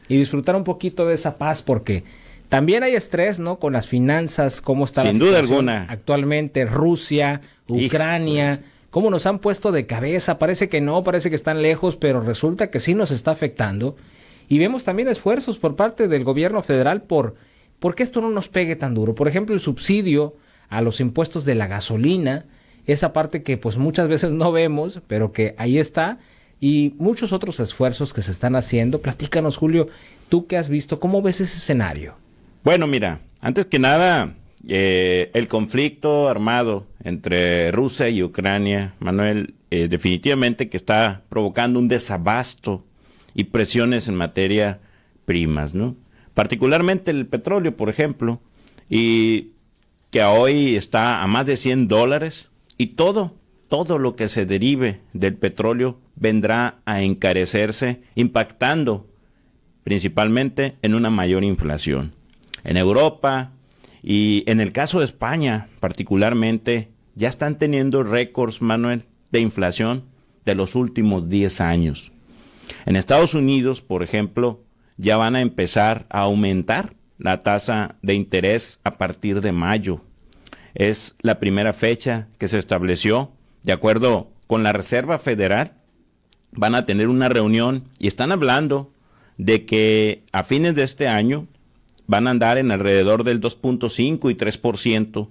y disfrutar un poquito de esa paz, porque también hay estrés, ¿no? Con las finanzas, cómo está la Sin duda situación alguna. actualmente, Rusia, Ucrania, cómo nos han puesto de cabeza, parece que no, parece que están lejos, pero resulta que sí nos está afectando. Y vemos también esfuerzos por parte del gobierno federal por que esto no nos pegue tan duro. Por ejemplo, el subsidio a los impuestos de la gasolina, esa parte que pues muchas veces no vemos, pero que ahí está, y muchos otros esfuerzos que se están haciendo. Platícanos, Julio, tú que has visto, ¿cómo ves ese escenario? Bueno, mira, antes que nada, el conflicto armado entre Rusia y Ucrania, Manuel, definitivamente que está provocando un desabasto y presiones en materia primas, ¿no? Particularmente el petróleo, por ejemplo, y que hoy está a más de $100, y todo lo que se derive del petróleo vendrá a encarecerse, impactando principalmente en una mayor inflación. En Europa y en el caso de España particularmente, ya están teniendo récords, Manuel, de inflación de los últimos 10 años. En Estados Unidos, por ejemplo, ya van a empezar a aumentar la tasa de interés a partir de mayo. Es la primera fecha que se estableció. De acuerdo con la Reserva Federal, van a tener una reunión y están hablando de que a fines de este año van a andar en alrededor del 2.5 y 3%.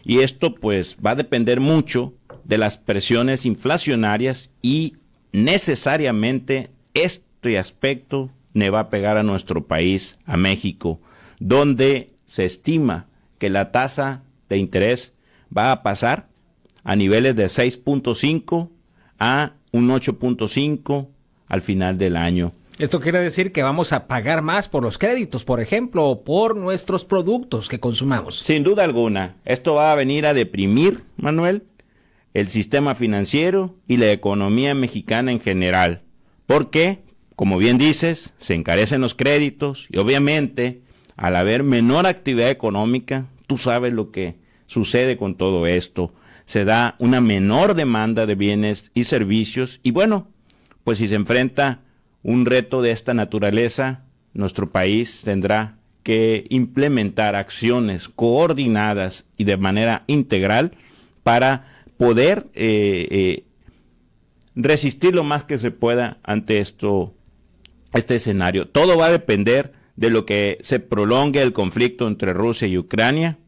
Y esto pues va a depender mucho de las presiones inflacionarias, y necesariamente este aspecto le va a pegar a nuestro país, a México, donde se estima que la tasa de interés va a pasar a niveles de 6.5 a un 8.5 al final del año. Esto quiere decir que vamos a pagar más por los créditos, por ejemplo, o por nuestros productos que consumamos. Sin duda alguna, esto va a venir a deprimir, Manuel, el sistema financiero y la economía mexicana en general. Porque, como bien dices, se encarecen los créditos y obviamente, al haber menor actividad económica, tú sabes lo que sucede con todo esto. Se da una menor demanda de bienes y servicios y bueno, pues si se enfrenta un reto de esta naturaleza, nuestro país tendrá que implementar acciones coordinadas y de manera integral para poder resistir lo más que se pueda ante este escenario. Todo va a depender de lo que se prolongue el conflicto entre Rusia y Ucrania,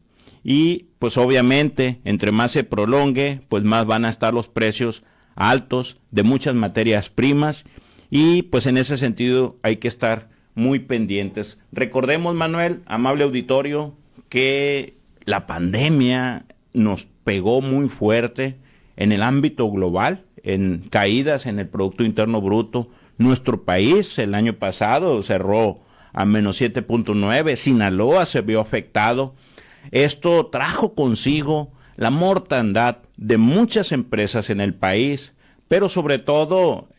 y pues obviamente entre más se prolongue, pues más van a estar los precios altos de muchas materias primas. Y pues en ese sentido hay que estar muy pendientes. Recordemos, Manuel, amable auditorio, que la pandemia nos pegó muy fuerte en el ámbito global, en caídas en el Producto Interno Bruto. Nuestro país el año pasado cerró a menos 7.9, Sinaloa se vio afectado. Esto trajo consigo la mortandad de muchas empresas en el país, pero sobre todo,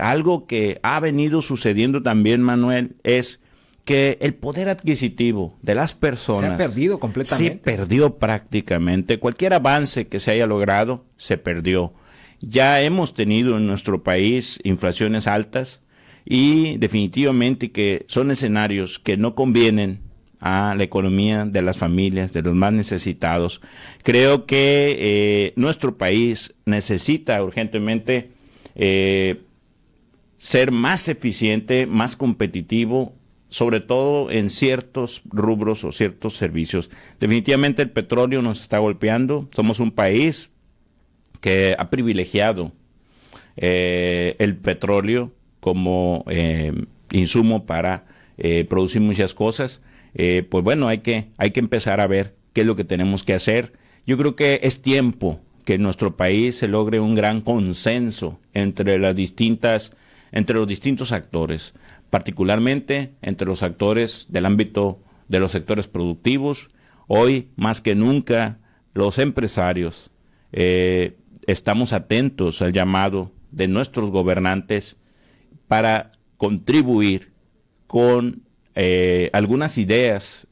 algo que ha venido sucediendo también, Manuel, es que el poder adquisitivo de las personas se ha perdido completamente. Se perdió prácticamente. Cualquier avance que se haya logrado, se perdió. Ya hemos tenido en nuestro país inflaciones altas y definitivamente que son escenarios que no convienen a la economía de las familias, de los más necesitados. Creo que nuestro país necesita urgentemente ser más eficiente, más competitivo, sobre todo en ciertos rubros o ciertos servicios. Definitivamente el petróleo nos está golpeando. Somos un país que ha privilegiado el petróleo como insumo para producir muchas cosas. Pues bueno, hay que empezar a ver qué es lo que tenemos que hacer. Yo creo que es tiempo que en nuestro país se logre un gran consenso entre los distintos actores, particularmente entre los actores del ámbito de los sectores productivos. Hoy, más que nunca, los empresarios estamos atentos al llamado de nuestros gobernantes para contribuir con algunas ideas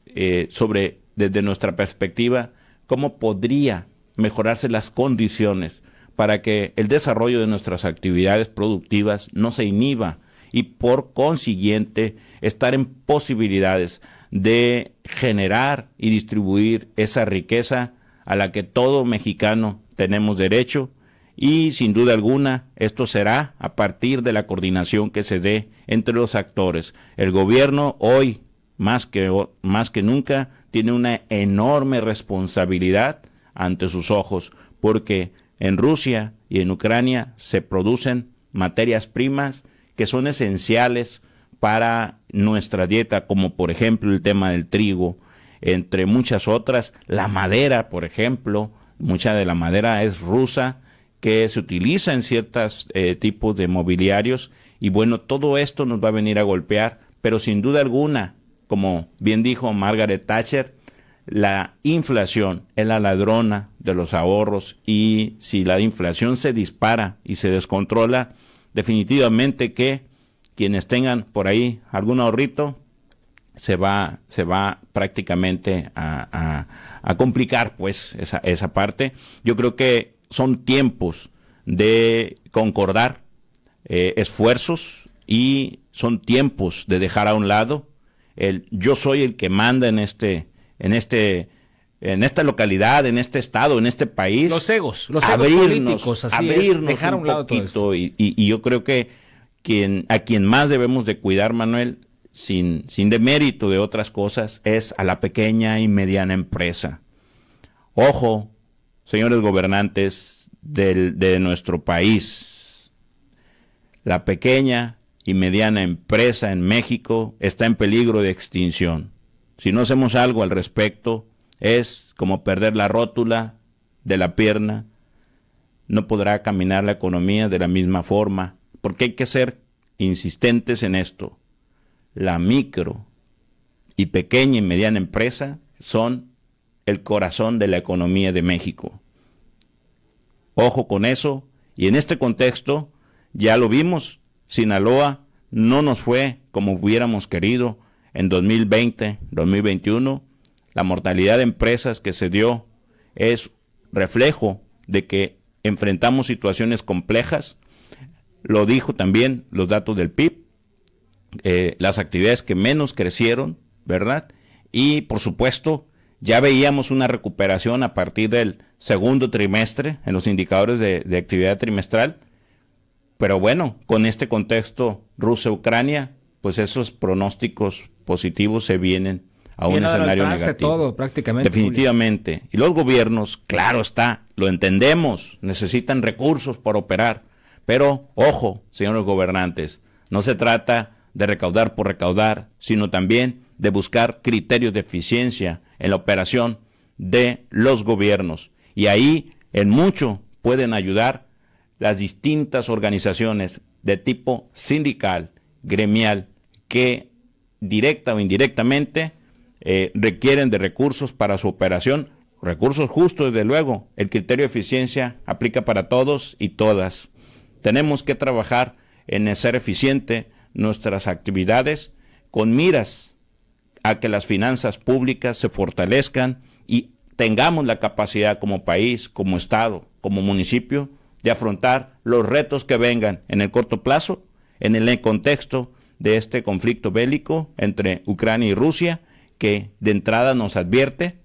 sobre, desde nuestra perspectiva, cómo podría mejorarse las condiciones para que el desarrollo de nuestras actividades productivas no se inhiba y por consiguiente estar en posibilidades de generar y distribuir esa riqueza a la que todo mexicano tenemos derecho, y sin duda alguna esto será a partir de la coordinación que se dé entre los actores. El gobierno hoy, más que nunca, tiene una enorme responsabilidad ante sus ojos, porque en Rusia y en Ucrania se producen materias primas que son esenciales para nuestra dieta, como por ejemplo el tema del trigo, entre muchas otras. La madera, por ejemplo, mucha de la madera es rusa, que se utiliza en ciertos tipos de mobiliarios, y bueno, todo esto nos va a venir a golpear, pero sin duda alguna, como bien dijo Margaret Thatcher, la inflación es la ladrona de los ahorros, y si la inflación se dispara y se descontrola, definitivamente que quienes tengan por ahí algún ahorrito se va prácticamente a complicar pues esa parte. Yo creo que son tiempos de concordar esfuerzos, y son tiempos de dejar a un lado el yo soy el que manda en esta localidad, en este estado, en este país. Los egos políticos, así abrirnos dejar a un lado poquito, todo esto. Y yo creo que a quien más debemos de cuidar, Manuel, sin demérito de otras cosas, es a la pequeña y mediana empresa. Ojo, señores gobernantes de nuestro país, la pequeña y mediana empresa en México está en peligro de extinción. Si no hacemos algo al respecto, es como perder la rótula de la pierna. No podrá caminar la economía de la misma forma, porque hay que ser insistentes en esto. La micro y pequeña y mediana empresa son el corazón de la economía de México. Ojo con eso, y en este contexto, ya lo vimos, Sinaloa no nos fue como hubiéramos querido en 2020, 2021. La mortalidad de empresas que se dio es reflejo de que enfrentamos situaciones complejas. Lo dijo también los datos del PIB, las actividades que menos crecieron, ¿verdad? Y por supuesto, ya veíamos una recuperación a partir del segundo trimestre en los indicadores de actividad trimestral. Pero bueno, con este contexto Rusia-Ucrania, pues esos pronósticos positivos se vienen a un escenario negativo. Todo, prácticamente, definitivamente. Julio. Y los gobiernos, claro está, lo entendemos, necesitan recursos para operar. Pero, ojo, señores gobernantes, no se trata de recaudar por recaudar, sino también de buscar criterios de eficiencia en la operación de los gobiernos. Y ahí, en mucho, pueden ayudar las distintas organizaciones de tipo sindical, gremial, que directa o indirectamente requieren de recursos para su operación, recursos justos, desde luego. El criterio de eficiencia aplica para todos y todas. Tenemos que trabajar en hacer eficiente nuestras actividades con miras a que las finanzas públicas se fortalezcan y tengamos la capacidad como país, como estado, como municipio, de afrontar los retos que vengan en el corto plazo, en el contexto de este conflicto bélico entre Ucrania y Rusia, que de entrada nos advierte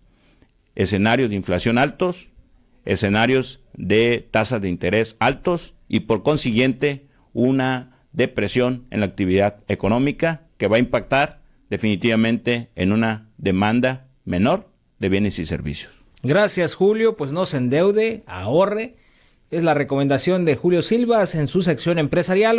escenarios de inflación altos, escenarios de tasas de interés altos y por consiguiente una depresión en la actividad económica que va a impactar definitivamente en una demanda menor de bienes y servicios. Gracias, Julio. Pues no se endeude, ahorre. Es la recomendación de Julio Silvas en su sección empresarial.